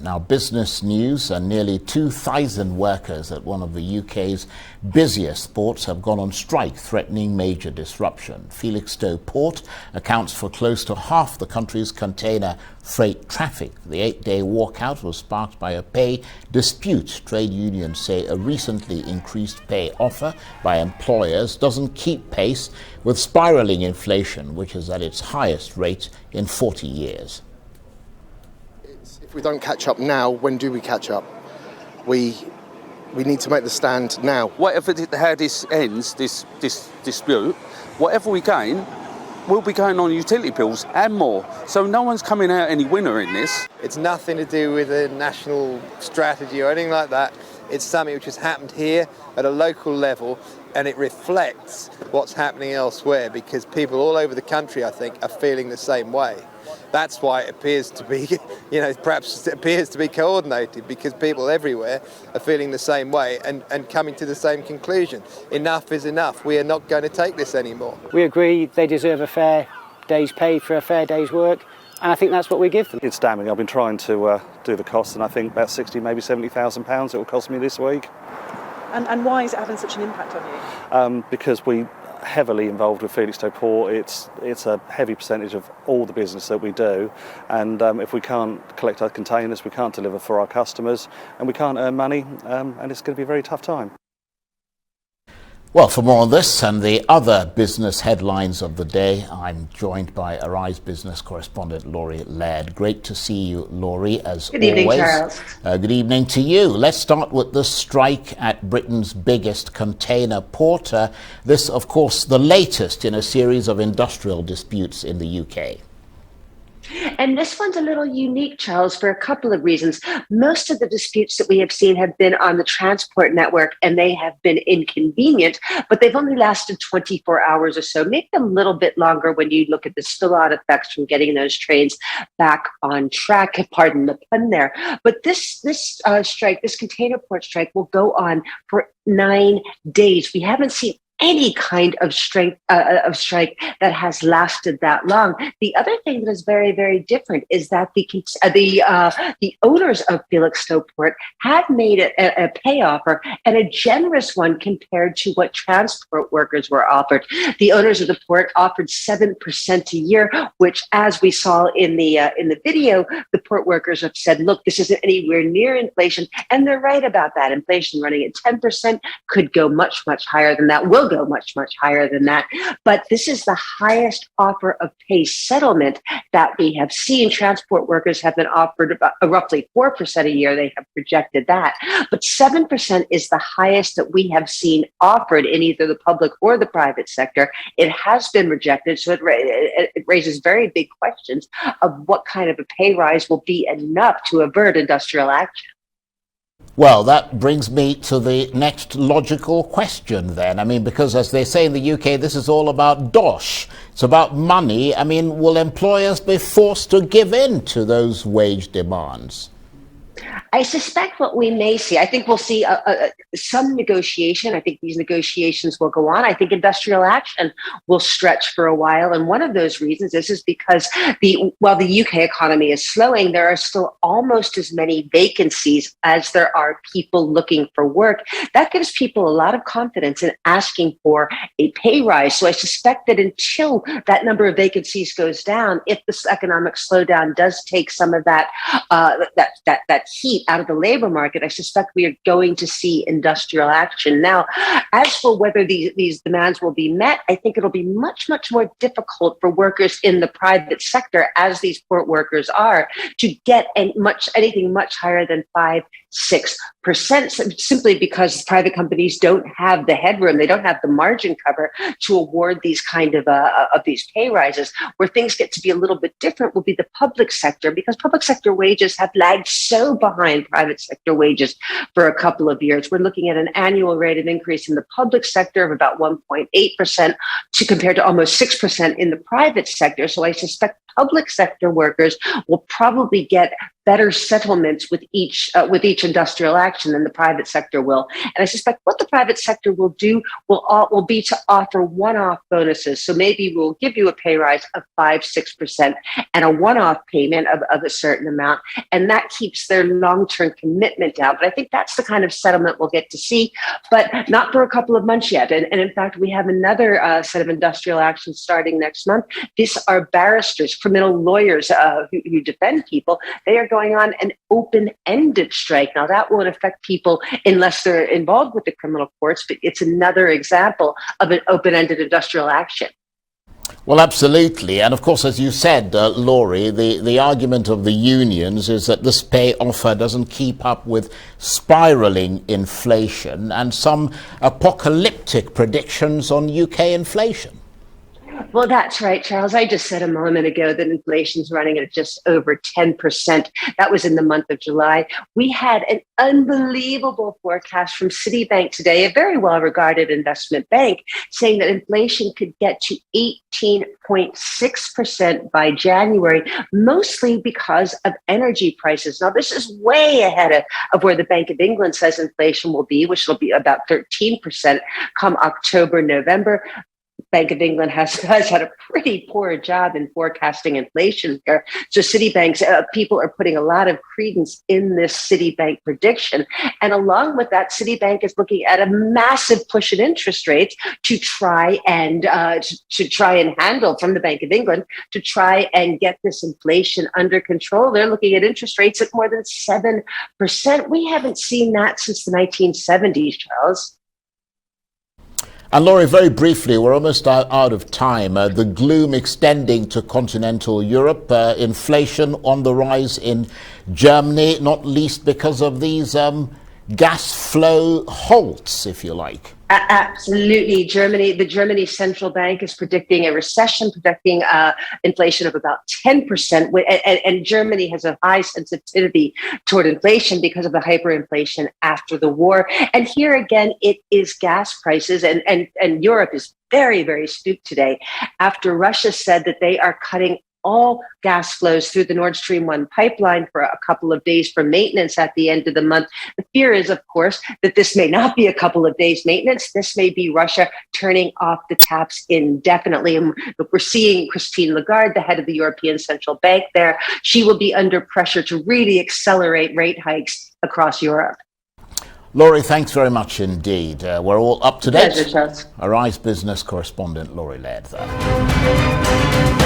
Now, business news, and nearly 2,000 workers at one of the UK's busiest ports have gone on strike, threatening major disruption. Felixstowe Port accounts for close to half the country's container freight traffic. The 8-day walkout was sparked by a pay dispute. Trade unions say a recently increased pay offer by employers doesn't keep pace with spiraling inflation, which is at its highest rate in 40 years. If we don't catch up now, when do we catch up? We need to make the stand now. How this ends, this dispute, whatever we gain, we'll be going on utility bills and more. So no one's coming out any winner in this. It's nothing to do with a national strategy or anything like that. It's something which has happened here at a local level, and it reflects what's happening elsewhere, because people all over the country, I think, are feeling the same way. That's why it appears to be, perhaps it appears to be coordinated, because people everywhere are feeling the same way and coming to the same conclusion. Enough is enough. We are not going to take this anymore. We agree they deserve a fair day's pay for a fair day's work, and I think that's what we give them. It's damning. I've been trying to do the costs, and I think about 60, maybe £70,000 it will cost me this week. And why is it having such an impact on you? Because we heavily involved with Felixstowe Port. It's a heavy percentage of all the business that we do, and if we can't collect our containers, we can't deliver for our customers, and we can't earn money, and it's going to be a very tough time. Well, for more on this and the other business headlines of the day, I'm joined by Arise Business correspondent Laurie Laird. Great to see you, Laurie, as always. Good evening, Charles. Good evening to you. Let's start with the strike at Britain's biggest container port. This, of course, the latest in a series of industrial disputes in the UK. And this one's a little unique, Charles, for a couple of reasons. Most of the disputes that we have seen have been on the transport network, and they have been inconvenient, but they've only lasted 24 hours or so, maybe a little bit longer when you look at the spillout effects from getting those trains back on track, pardon the pun there. But this strike, this container port strike, will go on for 9 days. We haven't seen any kind of strike that has lasted that long. The other thing that is very, very different is that the owners of Felixstowe Port have made a pay offer, and a generous one compared to what transport workers were offered. The owners of the port offered 7% a year, which, as we saw in the video, the port workers have said, look, this isn't anywhere near inflation, and they're right about that. Inflation running at 10% could go much, much higher than that, will go much, much higher than that. But this is the highest offer of pay settlement that we have seen. Transport workers have been offered about roughly 4% a year. They have projected that. But 7% is the highest that we have seen offered in either the public or the private sector. It has been rejected, so it raises very big questions of what kind of a pay rise will be enough to avert industrial action. Well, that brings me to the next logical question then. I mean, because as they say in the UK, this is all about dosh. It's about money. I mean, will employers be forced to give in to those wage demands? I suspect what we may see, I think we'll see some negotiation. I think these negotiations will go on. I think industrial action will stretch for a while. And one of those reasons is because while the UK economy is slowing, there are still almost as many vacancies as there are people looking for work. That gives people a lot of confidence in asking for a pay rise. So I suspect that until that number of vacancies goes down, if this economic slowdown does take some of that heat out of the labor market, I suspect we are going to see industrial action. Now, as for whether these demands will be met, I think it'll be much, much more difficult for workers in the private sector, as these port workers are, to get anything much higher than 5-6%, simply because private companies don't have the headroom, they don't have the margin cover to award these kind of these pay rises. Where things get to be a little bit different will be the public sector, because public sector wages have lagged so behind private sector wages for a couple of years. We're looking at an annual rate of increase in the public sector of about 1.8% compared to almost 6% in the private sector. So I suspect public sector workers will probably get better settlements with each industrial action than the private sector will. And I suspect what the private sector will do will be to offer one-off bonuses. So maybe we'll give you a pay rise of 5-6% and a one-off payment of a certain amount, and that keeps their long-term commitment down. But I think that's the kind of settlement we'll get to see, but not for a couple of months yet. And in fact, we have another set of industrial actions starting next month. These are barristers, criminal lawyers who defend people. They are going on an open-ended strike. Now, that won't affect people unless they're involved with the criminal courts, but it's another example of an open-ended industrial action. Well, absolutely. And of course, as you said, Laurie, the argument of the unions is that this pay offer doesn't keep up with spiraling inflation and some apocalyptic predictions on UK inflation. Well, that's right, Charles. I just said a moment ago that inflation's running at just over 10%. That was in the month of July. We had an unbelievable forecast from Citibank today, a very well-regarded investment bank, saying that inflation could get to 18.6% by January, mostly because of energy prices. Now, this is way ahead of where the Bank of England says inflation will be, which will be about 13% come October, November. Bank of England has had a pretty poor job in forecasting inflation here. So Citibank's people are putting a lot of credence in this Citibank prediction. And along with that, Citibank is looking at a massive push in interest rates to try and handle from the Bank of England to try and get this inflation under control. They're looking at interest rates at more than 7%. We haven't seen that since the 1970s, Charles. And Laurie, very briefly, we're almost out of time. The gloom extending to continental Europe, inflation on the rise in Germany, not least because of these gas flow halts, if you like. Absolutely. The Germany Central Bank is predicting a recession, predicting inflation of about 10%. And Germany has a high sensitivity toward inflation because of the hyperinflation after the war. And here again, it is gas prices. And Europe is very, very spooked today after Russia said that they are cutting all gas flows through the Nord Stream 1 pipeline for a couple of days for maintenance at the end of the month. The fear is, of course, that this may not be a couple of days maintenance. This may be Russia turning off the taps indefinitely. And we're seeing Christine Lagarde, the head of the European Central Bank there. She will be under pressure to really accelerate rate hikes across Europe. Laurie, thanks very much indeed. We're all up to date. Pleasure, Charles. Arise Business correspondent Laurie Laird there.